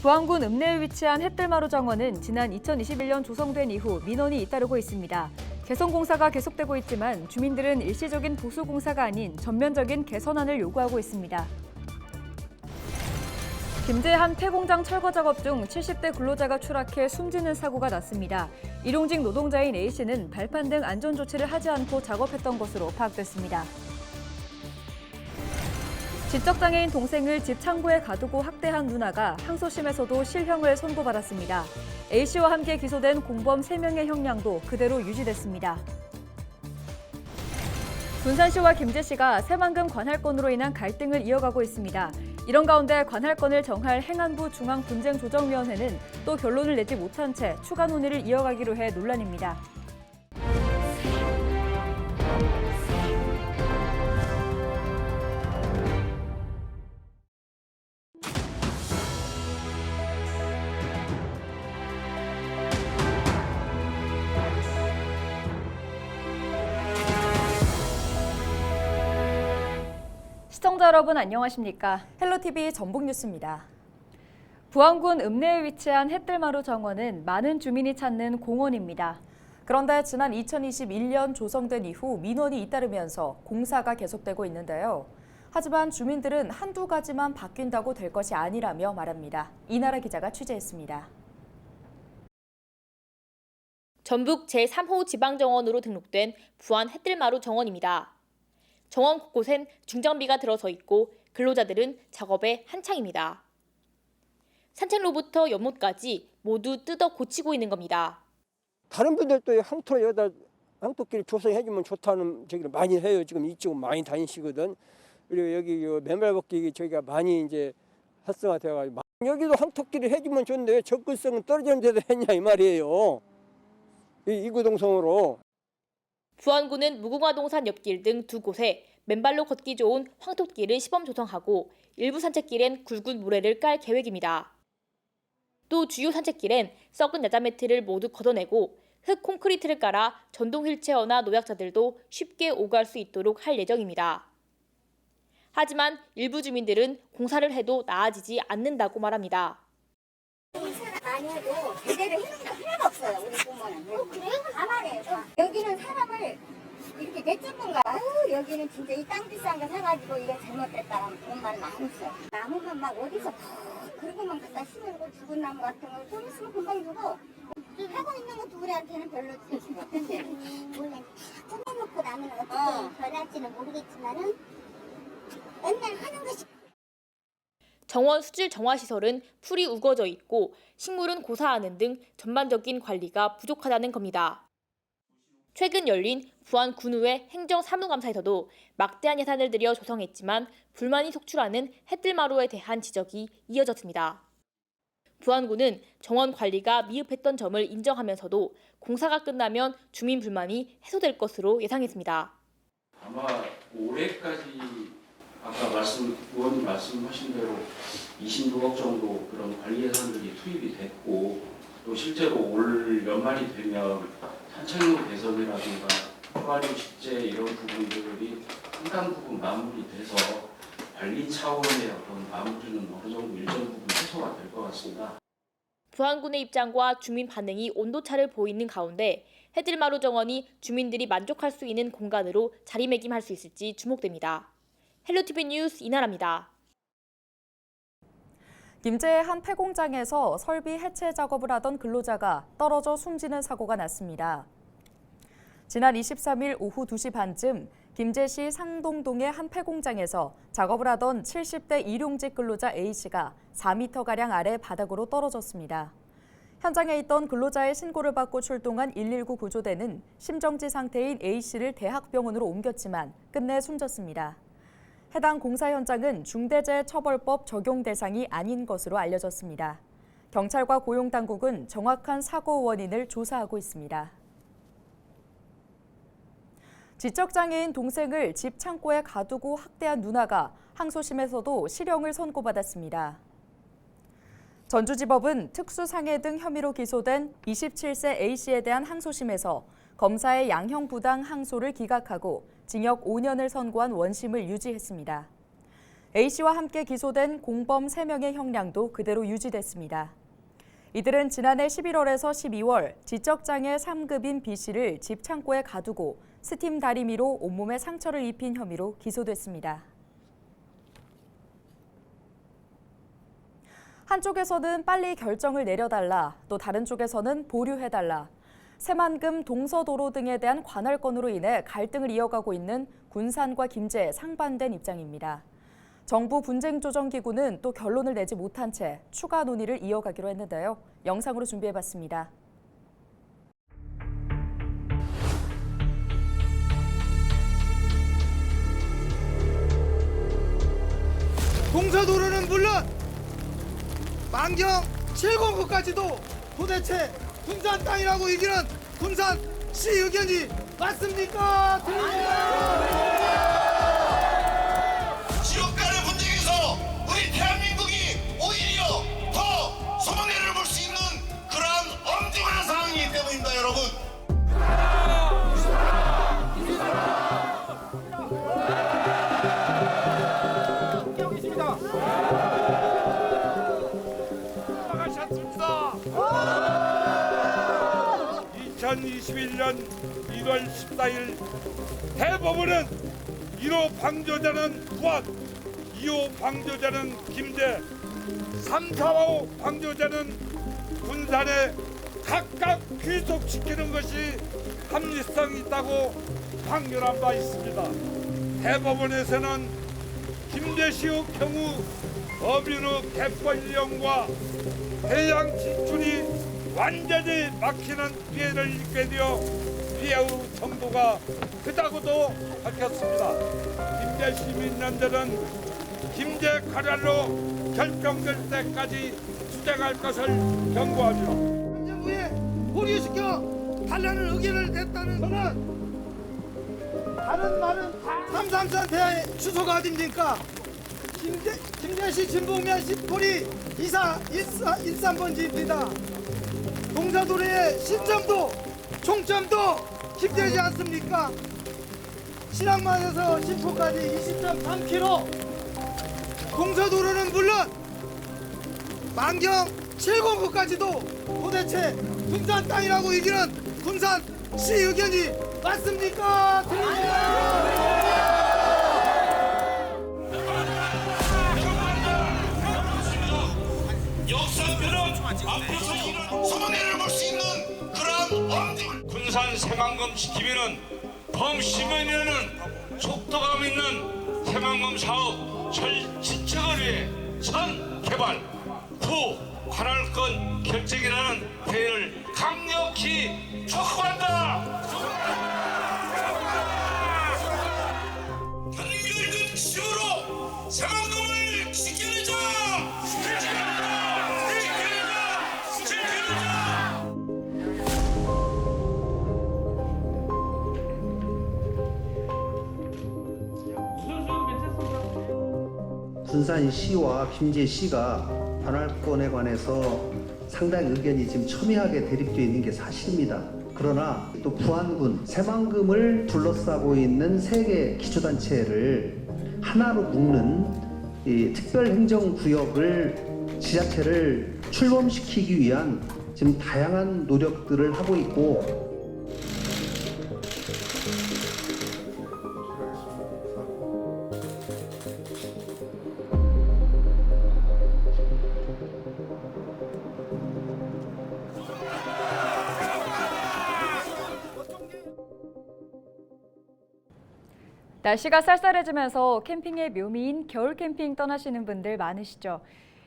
부안군 읍내에 위치한 햇들마루 정원은 지난 2021년 조성된 이후 민원이 잇따르고 있습니다. 개선 공사가 계속되고 있지만 주민들은 일시적인 보수 공사가 아닌 전면적인 개선안을 요구하고 있습니다. 김제 한 폐공장 철거 작업 중 70대 근로자가 추락해 숨지는 사고가 났습니다. 일용직 노동자인 A씨는 발판 등 안전 조치를 하지 않고 작업했던 것으로 파악됐습니다. 지적장애인 동생을 집 창고에 가두고 학대한 누나가 항소심에서도 실형을 선고받았습니다. A씨와 함께 기소된 공범 3명의 형량도 그대로 유지됐습니다. 군산시와 김제시가 새만금 관할권으로 인한 갈등을 이어가고 있습니다. 이런 가운데 관할권을 정할 행안부 중앙분쟁조정위원회는 또 결론을 내지 못한 채 추가 논의를 이어가기로 해 논란입니다. 시청자 여러분 안녕하십니까? 헬로TV 전북뉴스입니다. 부안군 읍내에 위치한 햇들마루 정원은 많은 주민이 찾는 공원입니다. 그런데 지난 2021년 조성된 이후 민원이 잇따르면서 공사가 계속되고 있는데요. 하지만 주민들은 한두 가지만 바뀐다고 될 것이 아니라며 말합니다. 이나라 기자가 취재했습니다. 전북 제3호 지방정원으로 등록된 부안 햇들마루 정원입니다. 정원 곳곳엔 중장비가 들어서 있고 근로자들은 작업에 한창입니다. 산책로부터 연못까지 모두 뜯어 고치고 있는 겁니다. 다른 분들도 항토 여기다 항토길 조성해주면 좋다는 얘기를 많이 해요. 지금 이쪽은 많이 다니시거든. 그리고 여기 맨발 걷기 저희가 많이 이제 활성화되어가지고 여기도 항토길을 해주면 좋은데 왜 접근성은 떨어지는 데도 했냐 이 말이에요. 이구동성으로. 부안군은 무궁화동산 옆길 등 두 곳에 맨발로 걷기 좋은 황토길을 시범 조성하고 일부 산책길엔 굵은 모래를 깔 계획입니다. 또 주요 산책길엔 썩은 야자 매트를 모두 걷어내고 흙 콘크리트를 깔아 전동 휠체어나 노약자들도 쉽게 오갈 수 있도록 할 예정입니다. 하지만 일부 주민들은 공사를 해도 나아지지 않는다고 말합니다. 많이 해도 제대로 해놓은 거 하나가 없어요. 우리 부모는. 그래요? 가만히 해봐. 여기는 사람을 이렇게 내쫓는가. 여기는 진짜 이 땅 비싼 거 사가지고 이거 잘못됐다 그런 말 많이 써. 나무만 막 어디서 그러고만 갖다 심으고 죽은 나무 같은 거 좀 있으면 금방 주고 하고 있는 것도 우리한테는 별로 좋지 못한데 원래 다 꺼내놓고 나면 어떻게 변할지는 모르겠지만은 맨날 하는 것이 정원 수질 정화 시설은 풀이 우거져 있고 식물은 고사하는 등 전반적인 관리가 부족하다는 겁니다. 최근 열린 부안 군의회 행정사무감사에서도 막대한 예산을 들여 조성했지만 불만이 속출하는 햇들마루에 대한 지적이 이어졌습니다. 부안군은 정원 관리가 미흡했던 점을 인정하면서도 공사가 끝나면 주민 불만이 해소될 것으로 예상했습니다. 아마 올해까지 아까 의원님 말씀하신 대로 26억 정도 그런 관리 예산들이 투입이 됐고 또 실제로 올 연말이 되면 산책로 개선이라든가 휴가료 식재 이런 부분들이 상당 부분 마무리돼서 관리 차원의 어떤 마무리는 어느 정도 일정 부분 해소가 될 것 같습니다. 부안군의 입장과 주민 반응이 온도차를 보이는 가운데 햇들마루 정원이 주민들이 만족할 수 있는 공간으로 자리매김할 수 있을지 주목됩니다. 헬로TV 뉴스 이나라입니다. 김제의 한 폐공장에서 설비 해체 작업을 하던 근로자가 떨어져 숨지는 사고가 났습니다. 지난 23일 오후 2시 반쯤 김제시 상동동의 한 폐공장에서 작업을 하던 70대 일용직 근로자 A씨가 4m가량 아래 바닥으로 떨어졌습니다. 현장에 있던 근로자의 신고를 받고 출동한 119 구조대는 심정지 상태인 A씨를 대학병원으로 옮겼지만 끝내 숨졌습니다. 해당 공사 현장은 중대재해처벌법 적용 대상이 아닌 것으로 알려졌습니다. 경찰과 고용당국은 정확한 사고 원인을 조사하고 있습니다. 지적장애인 동생을 집 창고에 가두고 학대한 누나가 항소심에서도 실형을 선고받았습니다. 전주지법은 특수상해 등 혐의로 기소된 27세 A씨에 대한 항소심에서 검사의 양형부당 항소를 기각하고 징역 5년을 선고한 원심을 유지했습니다. A씨와 함께 기소된 공범 3명의 형량도 그대로 유지됐습니다. 이들은 지난해 11월에서 12월 지적장애 3급인 B씨를 집 창고에 가두고 스팀 다리미로 온몸에 상처를 입힌 혐의로 기소됐습니다. 한쪽에서는 빨리 결정을 내려달라, 또 다른 쪽에서는 보류해달라. 새만금 동서도로 등에 대한 관할 건으로 인해 갈등을 이어가고 있는 군산과 김제 상반된 입장입니다. 정부 분쟁조정기구는 또 결론을 내지 못한 채 추가 논의를 이어가기로 했는데요. 영상으로 준비해봤습니다. 동서도로는 물론 만경 709까지도 도대체 군산 땅이라고 이기는 군산시 의견이 맞습니까? 지역 간의 분쟁에서 우리 대한민국이 오히려 더 손해를 볼 수 있는 그러한 엄중한 상황이기 때문입니다, 여러분. 나가셨습니다. 2021년 1월 14일 대법원은 1호 방조자는 부안, 2호 방조자는 김제, 3, 4호 방조자는 군산에 각각 귀속시키는 것이 합리성이 있다고 판결한 바 있습니다. 대법원에서는 김제시의 경우 법인의 갯벌령과 해양 진출이 완전히 막히는 피해를 입게 되어 피해의 정도가 크다고도 밝혔습니다. 김제 시민연대는 김제 관할로 결정될 때까지 투쟁할 것을 경고합니다. 정부에 보류시켜 달라는 의견을 냈다는 저는 다른 말은 다 333 대의 주소가 어딥니까? 김제시 진북면 10호리 13번지입니다. 동서도로의 신점도 총점도 김제지 않습니까? 신항만에서 신포까지 20.3km. 동서도로는 물론 만경 709까지도 도대체 군산 땅이라고 이기는 군산시 의견이 맞습니까? 역사표는 앞으로 손해를 볼 수 있는 그러한 엄중. 군산 새만금 지키면은 범시민에는 속도감 있는 새만금 사업 지척을 위해 선 개발 후 관할권 결정이라는 대회를 강력히 촉구한다. 한결 끝심으로 새만금을 지켜내자. 군산시와 김제시가 관할권에 관해서 상당히 의견이 지금 첨예하게 대립되어 있는 게 사실입니다. 그러나 또 부안군, 새만금을 둘러싸고 있는 세 개 기초단체를 하나로 묶는 이 특별행정구역을 지자체를 출범시키기 위한 지금 다양한 노력들을 하고 있고, 날씨가 쌀쌀해지면서 캠핑의 묘미인 겨울 캠핑 떠나시는 분들 많으시죠.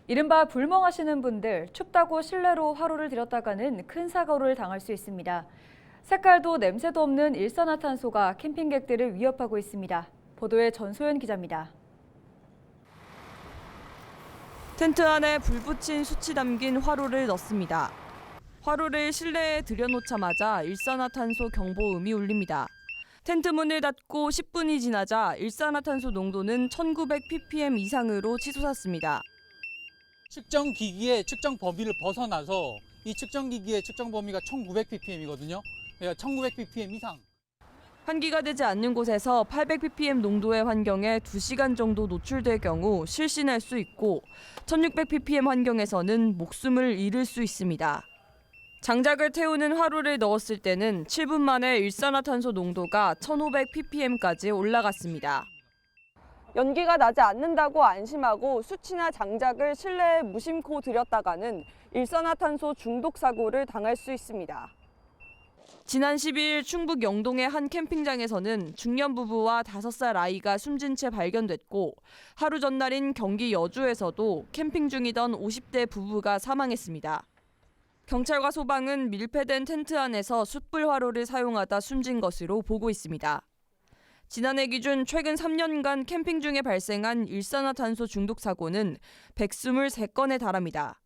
이른바 불멍하시는 분들, 춥다고 실내로 화로를 들였다가는 큰 사고를 당할 수 있습니다. 색깔도 냄새도 없는 일산화탄소가 캠핑객들을 위협하고 있습니다. 보도에 전소연 기자입니다. 텐트 안에 불 붙인 수치 담긴 화로를 넣습니다. 화로를 실내에 들여놓자마자 일산화탄소 경보음이 울립니다. 텐트 문을 닫고 10분이 지나자 일산화탄소 농도는 1900ppm 이상으로 치솟았습니다. 측정 기기의 측정 범위를 벗어나서 이 측정 기기의 측정 범위가 1900ppm이거든요. 그러니까 1900ppm 이상. 환기가 되지 않는 곳에서 800ppm 농도의 환경에 2시간 정도 노출될 경우 실신할 수 있고 1600ppm 환경에서는 목숨을 잃을 수 있습니다. 장작을 태우는 화로를 넣었을 때는 7분 만에 일산화탄소 농도가 1500ppm까지 올라갔습니다. 연기가 나지 않는다고 안심하고 수치나 장작을 실내에 무심코 들였다가는 일산화탄소 중독 사고를 당할 수 있습니다. 지난 12일 충북 영동의 한 캠핑장에서는 중년 부부와 5살 아이가 숨진 채 발견됐고 하루 전날인 경기 여주에서도 캠핑 중이던 50대 부부가 사망했습니다. 경찰과 소방은 밀폐된 텐트 안에서 숯불 화로를 사용하다 숨진 것으로 보고 있습니다. 지난해 기준 최근 3년간 캠핑 중에 발생한 일산화탄소 중독 사고는 123건에 달합니다.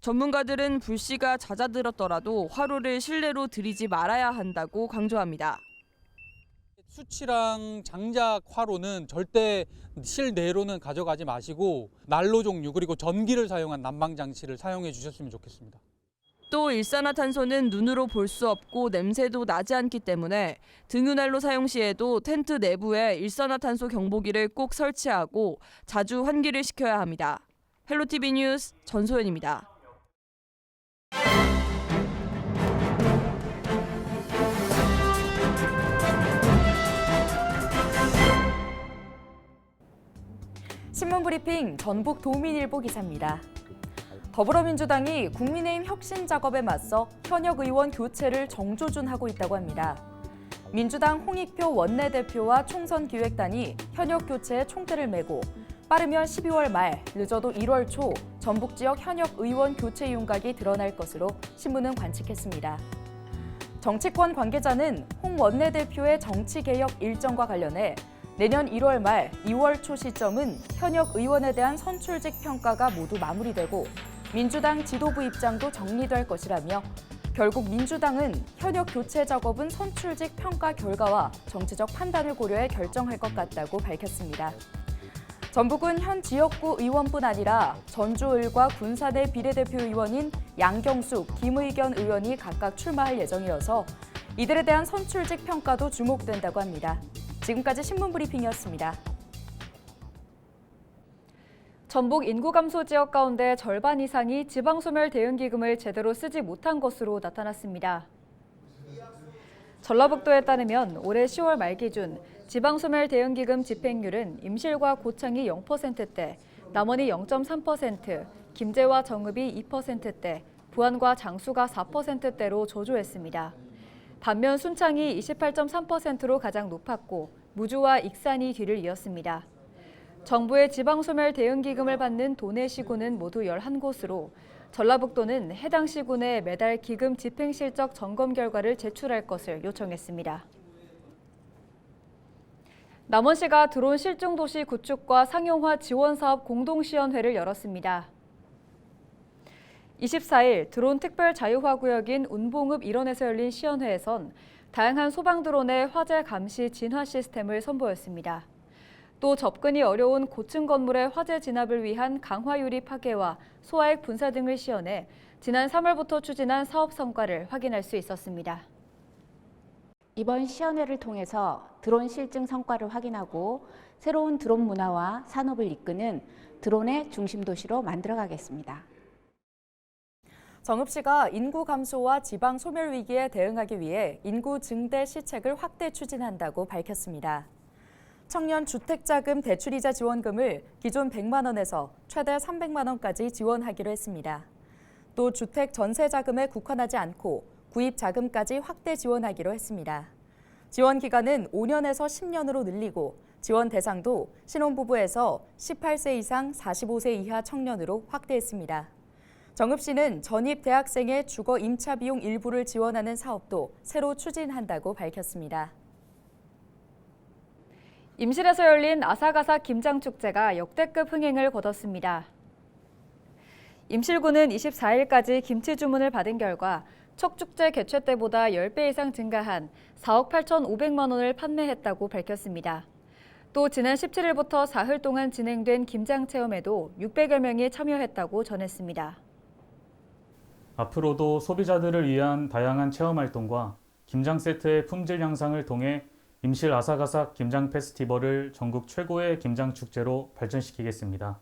전문가들은 불씨가 잦아들었더라도 화로를 실내로 들이지 말아야 한다고 강조합니다. 수치랑 장작 화로는 절대 실내로는 가져가지 마시고 난로 종류 그리고 전기를 사용한 난방 장치를 사용해 주셨으면 좋겠습니다. 또 일산화탄소는 눈으로 볼 수 없고 냄새도 나지 않기 때문에 등유난로 사용 시에도 텐트 내부에 일산화탄소 경보기를 꼭 설치하고 자주 환기를 시켜야 합니다. 헬로티비 뉴스 전소연입니다. 신문브리핑 전북 도민일보 기사입니다. 더불어민주당이 국민의힘 혁신 작업에 맞서 현역 의원 교체를 정조준하고 있다고 합니다. 민주당 홍익표 원내대표와 총선기획단이 현역 교체에 총대를 메고 빠르면 12월 말, 늦어도 1월 초 전북 지역 현역 의원 교체 윤곽이 드러날 것으로 신문은 관측했습니다. 정치권 관계자는 홍 원내대표의 정치개혁 일정과 관련해 내년 1월 말, 2월 초 시점은 현역 의원에 대한 선출직 평가가 모두 마무리되고 민주당 지도부 입장도 정리될 것이라며 결국 민주당은 현역 교체 작업은 선출직 평가 결과와 정치적 판단을 고려해 결정할 것 같다고 밝혔습니다. 전북은 현 지역구 의원뿐 아니라 전주을과 군산의 비례대표 의원인 양경숙, 김의견 의원이 각각 출마할 예정이어서 이들에 대한 선출직 평가도 주목된다고 합니다. 지금까지 신문브리핑이었습니다. 전북 인구 감소 지역 가운데 절반 이상이 지방소멸 대응기금을 제대로 쓰지 못한 것으로 나타났습니다. 전라북도에 따르면 올해 10월 말 기준 지방소멸 대응기금 집행률은 임실과 고창이 0%대, 남원이 0.3%, 김제와 정읍이 2%대, 부안과 장수가 4%대로 저조했습니다. 반면 순창이 28.3%로 가장 높았고 무주와 익산이 뒤를 이었습니다. 정부의 지방소멸 대응기금을 받는 도내 시군은 모두 11곳으로 전라북도는 해당 시군에 매달 기금 집행 실적 점검 결과를 제출할 것을 요청했습니다. 남원시가 드론 실증도시 구축과 상용화 지원사업 공동시연회를 열었습니다. 24일 드론 특별 자유화 구역인 운봉읍 일원에서 열린 시연회에선 다양한 소방 드론의 화재 감시 진화 시스템을 선보였습니다. 또 접근이 어려운 고층 건물의 화재 진압을 위한 강화 유리 파괴와 소화액 분사 등을 시연해 지난 3월부터 추진한 사업 성과를 확인할 수 있었습니다. 이번 시연회를 통해서 드론 실증 성과를 확인하고 새로운 드론 문화와 산업을 이끄는 드론의 중심 도시로 만들어가겠습니다. 정읍시가 인구 감소와 지방 소멸 위기에 대응하기 위해 인구 증대 시책을 확대 추진한다고 밝혔습니다. 청년 주택자금 대출이자 지원금을 기존 100만 원에서 최대 300만 원까지 지원하기로 했습니다. 또 주택 전세 자금에 국한하지 않고 구입 자금까지 확대 지원하기로 했습니다. 지원 기간은 5년에서 10년으로 늘리고 지원 대상도 신혼부부에서 18세 이상 45세 이하 청년으로 확대했습니다. 정읍시는 전입 대학생의 주거 임차 비용 일부를 지원하는 사업도 새로 추진한다고 밝혔습니다. 임실에서 열린 아삭아삭 김장축제가 역대급 흥행을 거뒀습니다. 임실군은 24일까지 김치 주문을 받은 결과 척축제 개최 때보다 10배 이상 증가한 4억 8,500만 원을 판매했다고 밝혔습니다. 또 지난 17일부터 사흘 동안 진행된 김장 체험에도 600여 명이 참여했다고 전했습니다. 앞으로도 소비자들을 위한 다양한 체험 활동과 김장 세트의 품질 향상을 통해 임실 아삭아삭 김장 페스티벌을 전국 최고의 김장 축제로 발전시키겠습니다.